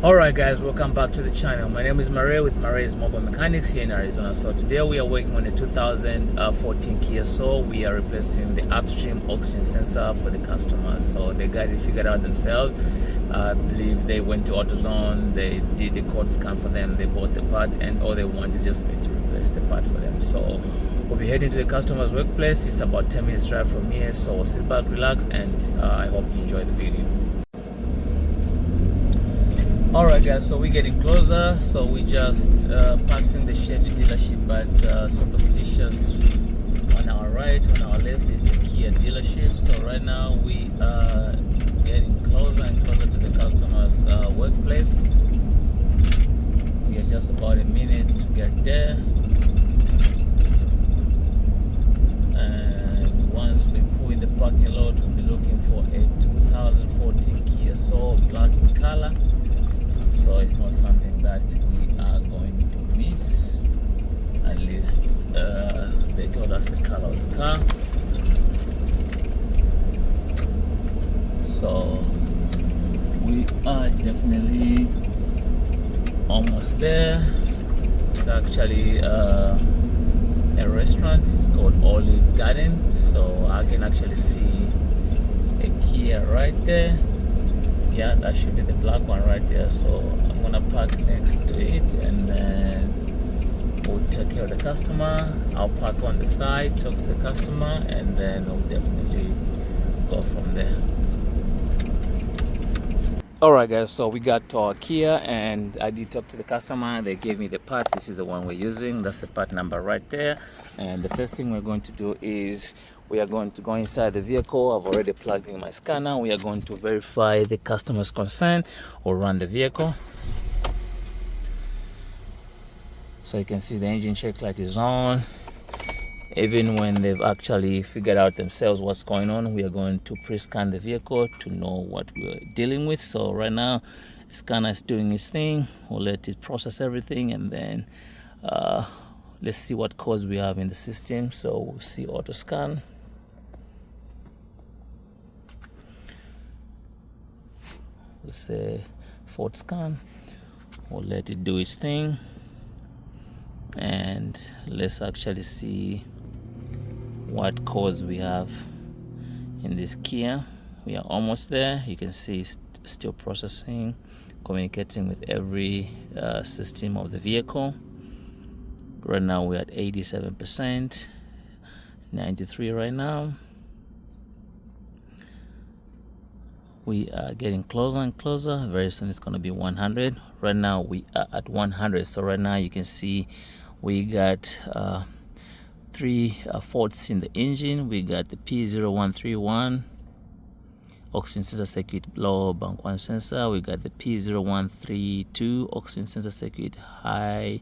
Alright guys, welcome back to the channel. My name is Murray with Murray's Mobile Mechanics here in Arizona. So today we are working on a 2014 Kia Soul. We are replacing the upstream oxygen sensor for the customers. So they got it figured out themselves. I believe they went to AutoZone, they did the code scan for them, they bought the part, and all they want is just me to replace the part for them. So we'll be heading to the customer's workplace. It's about 10 minutes drive from here, so sit back, relax, and I hope you enjoy the video. Alright guys, so we're getting closer. So we just passing the Chevy dealership at Superstitious. On our right, on our left is the Kia dealership. So right now we are getting closer and closer to the customer's workplace. We are just about a minute to get there. And once we pull in the parking lot, we'll be looking for a 2014 Kia Soul, black in color. So it's not something that we are going to miss. At least they told us the color of the car. So we are definitely almost there. It's actually a restaurant. It's called Olive Garden. So I can actually see a Kia right there. Yeah, that should be the black one right there. So I'm gonna park next to it, and then we'll take care of the customer. I'll park on the side, talk to the customer, and then we'll definitely go from there. Alright guys, so we got to our Kia and I did talk to the customer. They gave me the part. This is the one we're using. That's the part number right there. And the first thing we're going to do is we are going to go inside the vehicle. I've already plugged in my scanner. We are going to verify the customer's consent or run the vehicle. So you can see the engine check light is on. Even when they've actually figured out themselves what's going on, we are going to pre-scan the vehicle to know what we're dealing with. So right now, the scanner is doing its thing. We'll let it process everything, and then let's see what codes we have in the system. So we'll see auto scan. We'll say Ford scan. We'll let it do its thing, and let's actually see what codes we have in this Kia. We are almost there. You can see it's still processing, communicating with every system of the vehicle. Right now we're at 87%, 93 right now. We are getting closer and closer. Very soon it's going to be 100. Right now we are at 100. So right now you can see we got 3 faults in the engine. We got the P0131 oxygen sensor circuit low bank 1 sensor. We got the P0132 oxygen sensor circuit high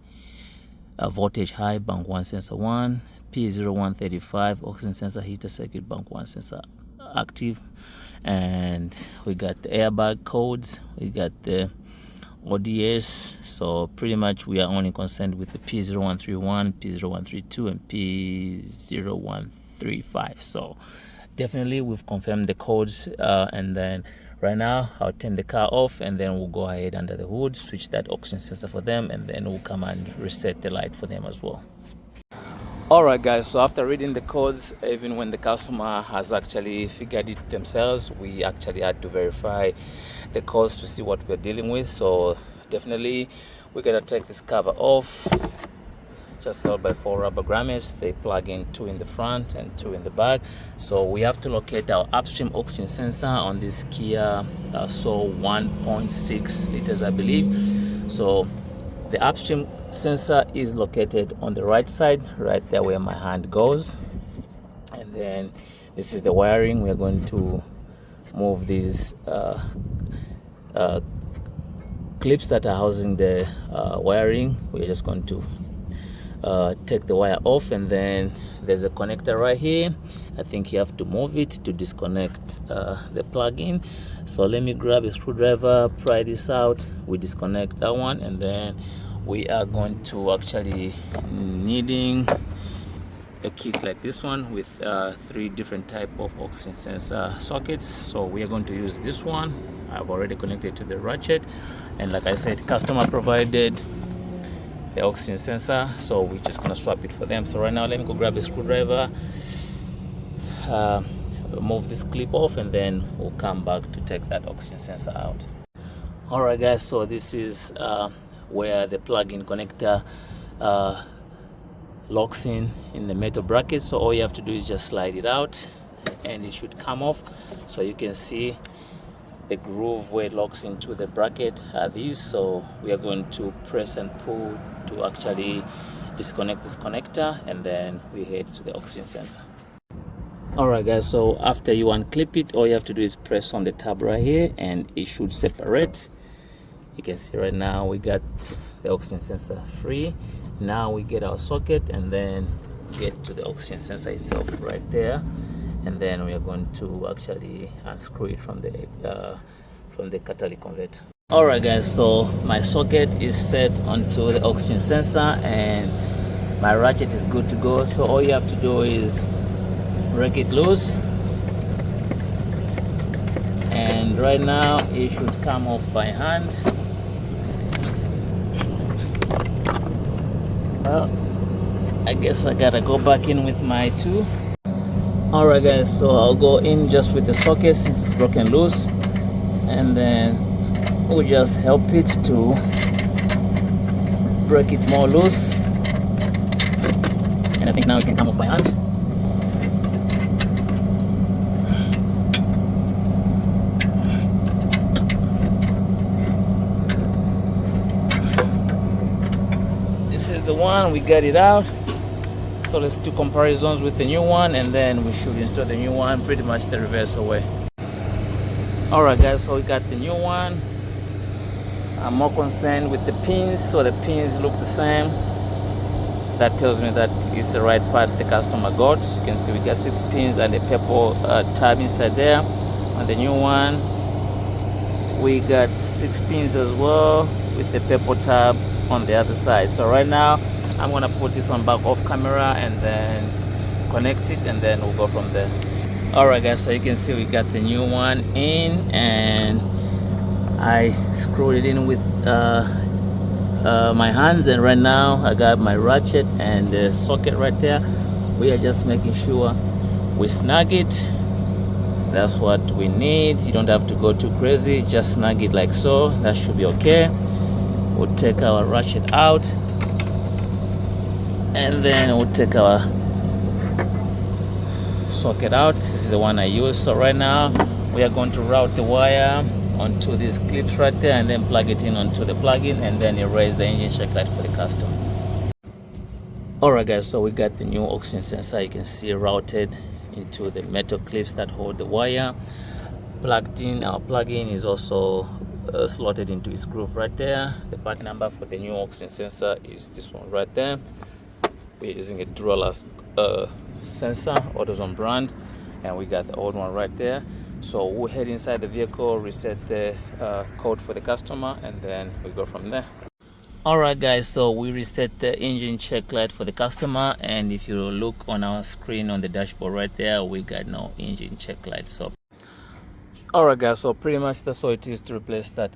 voltage high bank 1 sensor 1. P0135 oxygen sensor heater circuit bank 1 sensor active. And we got the airbag codes. We got the ODS. So pretty much we are only concerned with the P0131, P0132, and P0135. So definitely we've confirmed the codes, and then right now I'll turn the car off, and then we'll go ahead under the hood, switch that oxygen sensor for them, and then we'll come and reset the light for them as well. Alright guys, so after reading the codes, even when the customer has actually figured it themselves, we actually had to verify the codes to see what we're dealing with. So definitely we're gonna take this cover off, just held by 4 rubber grommets. They plug in 2 in the front and 2 in the back. So we have to locate our upstream oxygen sensor on this Kia Soul 1.6 liters, I believe. So the upstream sensor is located on the right side, right there where my hand goes. And then this is the wiring. We're going to move these clips that are housing the wiring. We're just going to take the wire off, and then there's a connector right here. I think you have to move it to disconnect the plug-in. So let me grab a screwdriver, pry this out. We disconnect that one, and then we are going to actually needing a kit like this one with 3 different type of oxygen sensor sockets. So we are going to use this one. I've already connected to the ratchet, and like I said, customer provided the oxygen sensor, so we're just gonna swap it for them. So right now, let me go grab a screwdriver, move this clip off, and then we'll come back to take that oxygen sensor out. All right, guys, so this is where the plug-in connector locks in the metal bracket. So all you have to do is just slide it out and it should come off. So you can see the groove where it locks into the bracket are these. So we are going to press and pull to actually disconnect this connector, and then we head to the oxygen sensor. All right, guys, so after you unclip it, all you have to do is press on the tab right here and it should separate. You can see right now we got the oxygen sensor free. Now we get our socket and then get to the oxygen sensor itself right there, and then we are going to actually unscrew it from the catalytic converter. All right, guys, so my socket is set onto the oxygen sensor and my ratchet is good to go. So all you have to do is break it loose, and right now it should come off by hand. Well, I guess I gotta go back in with my tool. All right, guys, so I'll go in just with the socket since it's broken loose, and then we'll just help it to break it more loose, and I think now it can come off by hand. This is the one, we got it out. So let's do comparisons with the new one, and then we should install the new one pretty much the reverse away. All right, guys, so we got the new one. I'm more concerned with the pins, so the pins look the same. That tells me that it's the right part the customer got. You can see we got 6 pins and a purple tab inside there. On the new one, we got 6 pins as well with the purple tab on the other side. So right now I'm gonna put this one back off camera and then connect it, and then we'll go from there. All right, guys, so you can see we got the new one in, and I screwed it in with my hands, and right now I got my ratchet and the socket right there. We are just making sure we snag it. That's what we need. You don't have to go too crazy, just snag it like so. That should be okay. We'll take our ratchet out, and then we'll take our socket out. This is the one I use. So right now we are going to route the wire onto these clips right there, and then plug it in onto the plug-in, and then erase the engine check light for the customer. All right, guys, so we got the new oxygen sensor. You can see routed into the metal clips that hold the wire, plugged in. Our plug-in is also slotted into its groove right there. The part number for the new oxygen sensor is this one right there. We're using a dual sensor, AutoZone brand, and we got the old one right there. So we'll head inside the vehicle, reset the code for the customer, and then we go from there. All right, guys, so we reset the engine check light for the customer, and if you look on our screen on the dashboard right there, we got no engine check light. So all right, guys, so pretty much that's all it is to replace that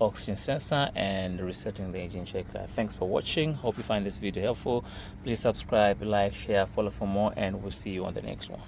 oxygen sensor and resetting the engine check light. Thanks for watching. Hope you find this video helpful. Please subscribe, like, share, follow for more, and we'll see you on the next one.